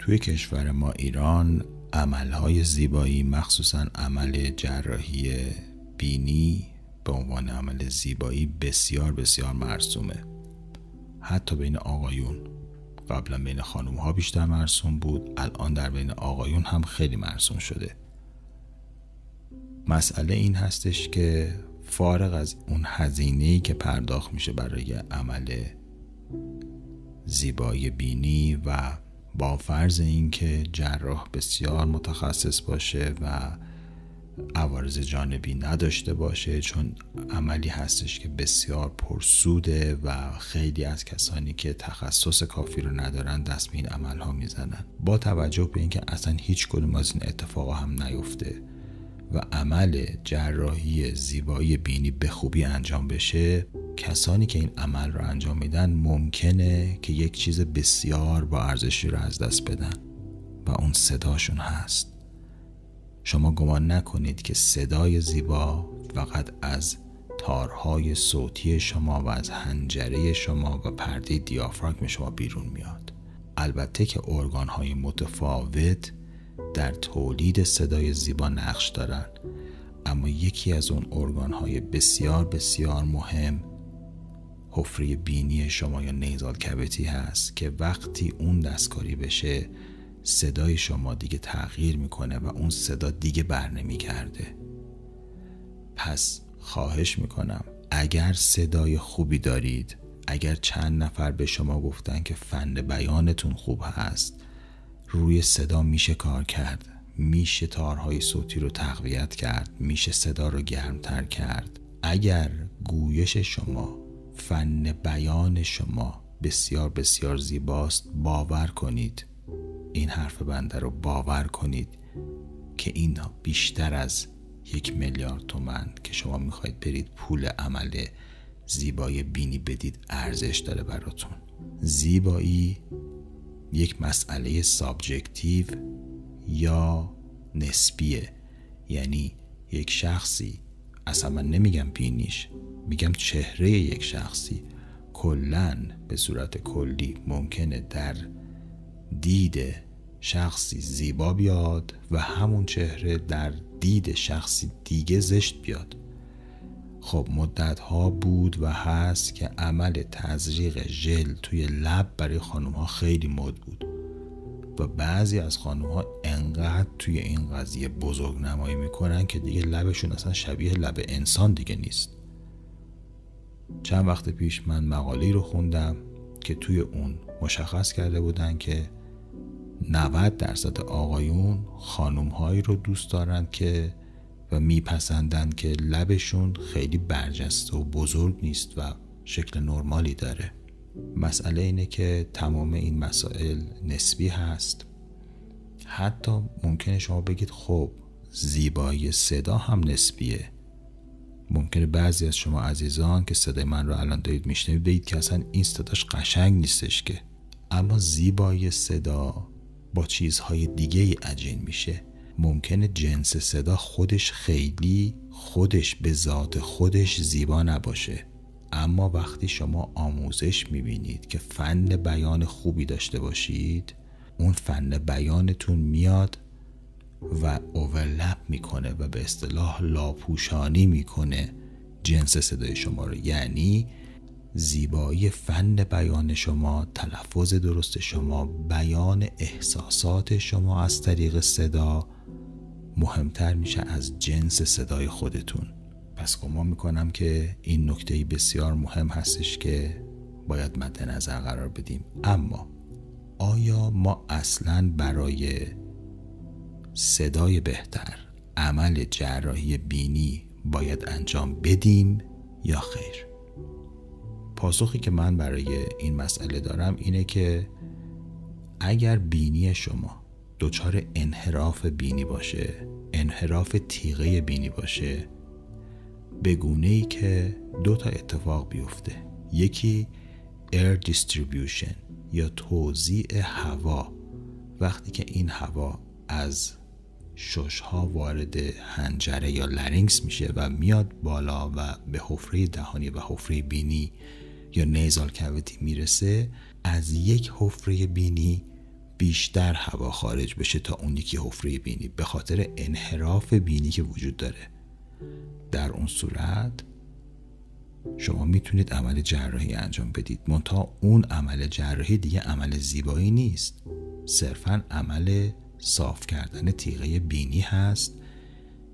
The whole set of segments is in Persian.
توی کشور ما ایران عملهای زیبایی، مخصوصا عمل جراحی بینی به عنوان عمل زیبایی بسیار بسیار مرسومه. حتی بین آقایون، قبلا بین خانوم ها بیشتر مرسوم بود، الان در بین آقایون هم خیلی مرسوم شده. مسئله این هستش که فارغ از اون هزینه‌ای که پرداخت میشه برای عمل زیبایی بینی و با فرض اینکه جراح بسیار متخصص باشه و عوارض جانبی نداشته باشه، چون عملی هستش که بسیار پرسوده و خیلی از کسانی که تخصص کافی رو ندارن دست به این عملها میزنن، با توجه به اینکه اصلا هیچ کدوم از این اتفاقا هم نیفته و عمل جراحی زیبایی بینی به خوبی انجام بشه، کسانی که این عمل رو انجام میدن ممکنه که یک چیز بسیار با ارزشی رو از دست بدن و اون صداشون هست. شما گمان نکنید که صدای زیبا فقط از تارهای صوتی شما و از حنجره شما و پرده دیافراگم شما بیرون میاد. البته که ارگان‌های متفاوت در تولید صدای زیبا نقش دارن، اما یکی از اون ارگان‌های بسیار بسیار مهم حفره بینی شما یا نیزال کویتی هست که وقتی اون دستکاری بشه صدای شما دیگه تغییر میکنه و اون صدا دیگه بر نمیگرده. پس خواهش میکنم اگر صدای خوبی دارید، اگر چند نفر به شما گفتن که فن بیانتون خوب هست، روی صدا میشه کار کرد، میشه تارهای صوتی رو تقویت کرد، میشه صدا رو گرمتر کرد. اگر گویش شما، فن بیان شما بسیار بسیار زیباست، باور کنید، این حرف بنده رو باور کنید که این بیشتر از 1 میلیارد تومان که شما میخواید برید پول عمل زیبایی بینی بدید ارزش داره براتون. زیبایی یک مسئله سابجکتیو یا نسبیه، یعنی یک شخصی، اصلا من نمیگم بینیش، میگم چهره یک شخصی کلن به صورت کلی ممکنه در دید شخصی زیبا بیاد و همون چهره در دید شخصی دیگه زشت بیاد. خب مدت ها بود و هست که عمل تزریق ژل توی لب برای خانوم ها خیلی مد بود و بعضی از خانوم ها انقدر توی این قضیه بزرگ نمایی میکنن که دیگه لبشون اصلا شبیه لب انسان دیگه نیست. چند وقت پیش من مقاله‌ای رو خوندم که توی اون مشخص کرده بودن که 90% آقایون خانوم‌هایی رو دوست دارن که و میپسندن که لبشون خیلی برجسته و بزرگ نیست و شکل نرمالی داره. مسئله اینه که تمام این مسائل نسبی هست. حتی ممکنه شما بگید خب زیبایی صدا هم نسبیه. ممکنه بعضی از شما عزیزان که صدای من رو الان دارید میشنوید بگید که اصلا این صداش قشنگ نیستش که، اما زیبایی صدا با چیزهای دیگه ای عجین میشه. ممکنه جنس صدا خودش خیلی خودش به ذات خودش زیبا نباشه، اما وقتی شما آموزش میبینید که فن بیان خوبی داشته باشید، اون فن بیانتون میاد و اوورلپ میکنه و به اصطلاح لاپوشانی میکنه جنس صدای شما رو. یعنی زیبایی فن بیان شما، تلفظ درست شما، بیان احساسات شما از طریق صدا مهمتر میشه از جنس صدای خودتون. پس گمان میکنم که این نکته بسیار مهم هستش که باید مد نظر قرار بدیم. اما آیا ما اصلاً برای صدای بهتر عمل جراحی بینی باید انجام بدیم یا خیر؟ پاسخی که من برای این مسئله دارم اینه که اگر بینی شما دچار انحراف بینی باشه، انحراف تیغه بینی باشه، به گونه‌ای که 2 اتفاق بیفته. یکی air distribution یا توزیع هوا، وقتی که این هوا از شش‌ها وارد حنجره یا لارینکس میشه و میاد بالا و به حفره دهانی و حفره بینی یا نیزال کویتی میرسه، از یک حفره بینی بیشتر هوا خارج بشه تا اون یکی حفره بینی، به خاطر انحراف بینی که وجود داره. در اون صورت شما میتونید عمل جراحی انجام بدید، منتها اون عمل جراحی دیگه عمل زیبایی نیست، صرفاً عمل صاف کردن تیغه بینی هست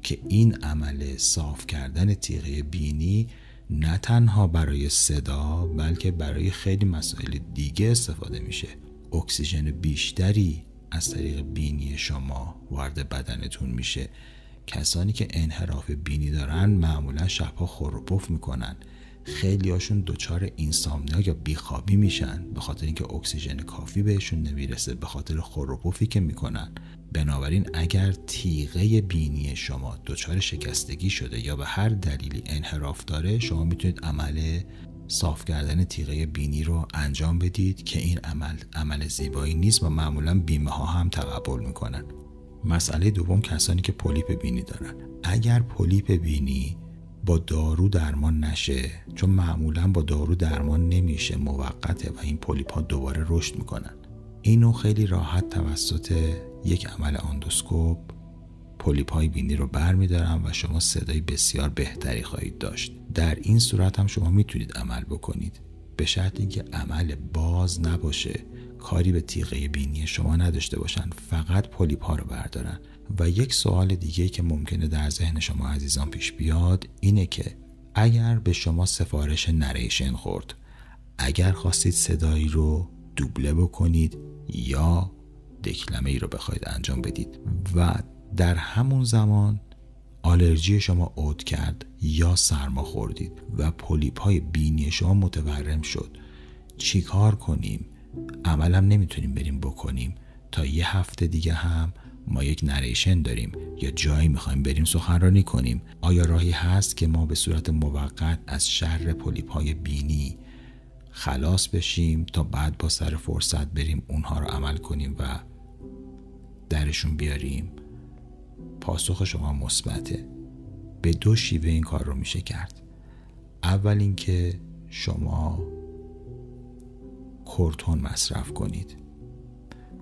که این عمل صاف کردن تیغه بینی نه تنها برای صدا بلکه برای خیلی مسائل دیگه استفاده میشه. اکسیژن بیشتری از طریق بینی شما وارد بدنتون میشه. کسانی که انحراف بینی دارن معمولا شبها خور و پف میکنن، خیلی هاشون دچار اینسامنیا یا بیخوابی میشن به خاطر اینکه اکسیژن کافی بهشون نمیرسه، به خاطر خور و پفی که میکنن. بنابراین اگر تیغه بینی شما دچار شکستگی شده یا به هر دلیلی انحراف داره، شما میتونید عمل صاف کردن تیغه بینی رو انجام بدید که این عمل زیبایی نیست و معمولا بیمه ها هم تقبل میکنن. مسئله دوم، کسانی که پولیپ بینی دارن. اگر پولیپ بینی با دارو درمان نشه، چون معمولا با دارو درمان نمیشه، موقته و این پولیپ ها دوباره رشد میکنن، اینو خیلی راحت توسط یک عمل اندوسکوپ پولیپ های بینی رو برمیدارن و شما صدای بسیار بهتری خواهید داشت. در این صورت هم شما میتونید عمل بکنید، به شرط اینکه عمل باز نباشه، کاری به تیغه بینی شما نداشته باشن، فقط پولیپ ها رو بردارن. و یک سوال دیگه که ممکنه در ذهن شما عزیزان پیش بیاد اینه که اگر به شما سفارش نریشن خورد، اگر خواستید صدایی رو دوبله بکنید یا دکلمه ای رو بخواید انجام بدید و در همون زمان آلرژی شما عود کرد یا سرما خوردید و پولیپ های بینی شما متورم شد، چی کار کنیم؟ عملم نمیتونیم بریم بکنیم، تا یه هفته دیگه هم ما یک نریشن داریم یا جایی میخوایم بریم سخنرانی کنیم. آیا راهی هست که ما به صورت موقت از شر پولیپ های بینی خلاص بشیم تا بعد با سر فرصت بریم اونها رو عمل کنیم و درشون بیاریم؟ پاسخ شما مثبته. به دو شیوه این کار رو میشه کرد. اول اینکه شما کورتون مصرف کنید.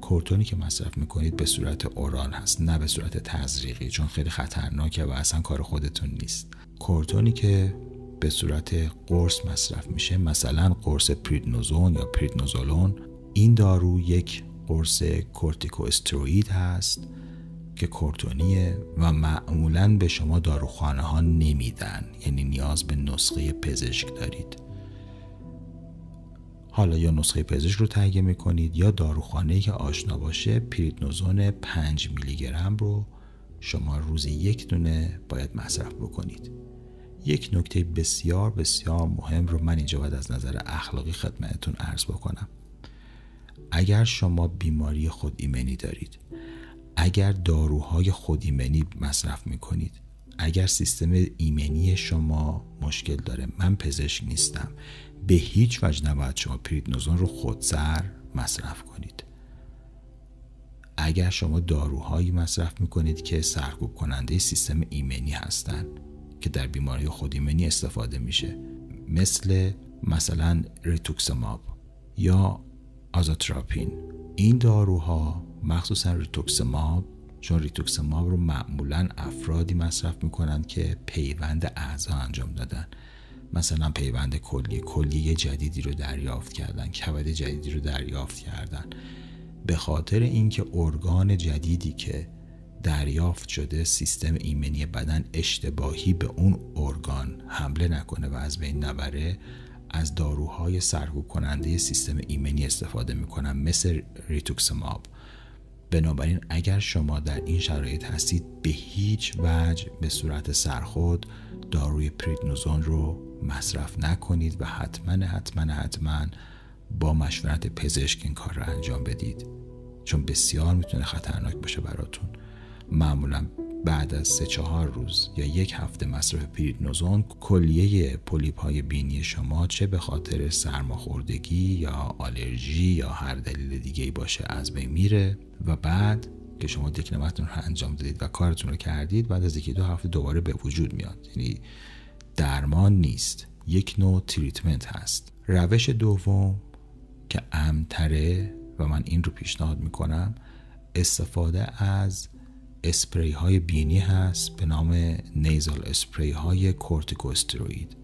کورتونی که مصرف میکنید به صورت اورال هست، نه به صورت تزریقی، چون خیلی خطرناکه و اصلا کار خودتون نیست. کورتونی که به صورت قرص مصرف میشه، مثلا قرص پریدنوزون یا پریدنوزولون، این دارو یک قرص کورتیکواستروئید هست که کورتونیه و معمولاً به شما داروخانه ها نمیدن، یعنی نیاز به نسخه پزشک دارید. حالا یا نسخه پزشک رو تهیه میکنید یا داروخانه‌ای که آشنا باشه پریدنوزون 5 میلی گرم رو شما روزی 1 دونه باید مصرف بکنید. یک نکته بسیار بسیار مهم رو من اینجا باید از نظر اخلاقی خدمتتون عرض بکنم. اگر شما بیماری خود ایمنی دارید، اگر داروهای خود ایمنی مصرف میکنید، اگر سیستم ایمنی شما مشکل داره، من پزشک نیستم، به هیچ وجه نباید شما پریدنوزون رو خودسر مصرف کنید. اگر شما داروهایی مصرف میکنید که سرکوب کننده سیستم ایمنی هستن که در بیماری خود ایمنی استفاده میشه، مثلا ریتوکسماب یا آزوتراپین، این داروها مخصوصا ریتوکسماب، چون ریتوکسماب رو معمولا افرادی مصرف میکنن که پیوند اعضا انجام دادن، مثلا پیوند کلیه جدیدی رو دریافت کردن، کبد جدیدی رو دریافت کردن. به خاطر اینکه ارگان جدیدی که دریافت شده سیستم ایمنی بدن اشتباهی به اون ارگان حمله نکنه و از بین نبره، از داروهای سرکوب کننده سیستم ایمنی استفاده میکنن مثل ریتوکسماب. بنابراین اگر شما در این شرایط هستید به هیچ وجه به صورت سرخود داروی پریدنوزون رو مصرف نکنید و حتما با مشورت پزشک این کار رو انجام بدید، چون بسیار میتونه خطرناک باشه براتون. معمولا بعد از 3-4 روز یا 1 هفته مصرف پریدنوزون کلیه پولیپ های بینی شما چه به خاطر سرماخوردگی یا آلرژی یا هر دلیل دیگه‌ای باشه از بین میره و بعد که شما دکلمتون رو انجام دادید و کارتون رو کردید، بعد از 1-2 هفته دوباره به وجود میاد. یعنی درمان نیست، یک نوع تریتمنت هست. روش دوم که امن‌تره و من این رو پیشنهاد میکنم، استفاده از اسپری های بینی هست به نام نیزال اسپری های کورتیکوستروئید.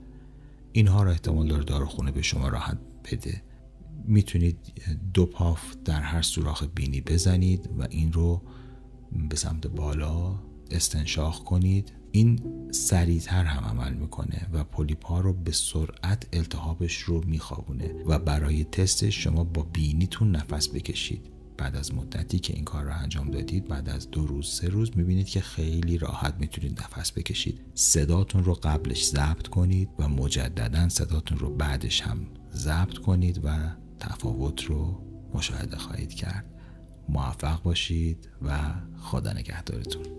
اینها را احتمال داره داروخونه به شما راحت بده. میتونید 2 پاف در هر سوراخ بینی بزنید و این رو به سمت بالا استنشاق کنید. این سریعتر هم عمل میکنه و پولیپ ها رو به سرعت التهابش رو میخوابونه و برای تستش شما با بینیتون نفس بکشید. بعد از مدتی که این کار رو انجام دادید، بعد از 2 روز 3 روز میبینید که خیلی راحت میتونید نفس بکشید. صداتون رو قبلش ضبط کنید و مجددا صداتون رو بعدش هم ضبط کنید و تفاوت رو مشاهده خواهید کرد. موفق باشید و خدا نگهدارتون.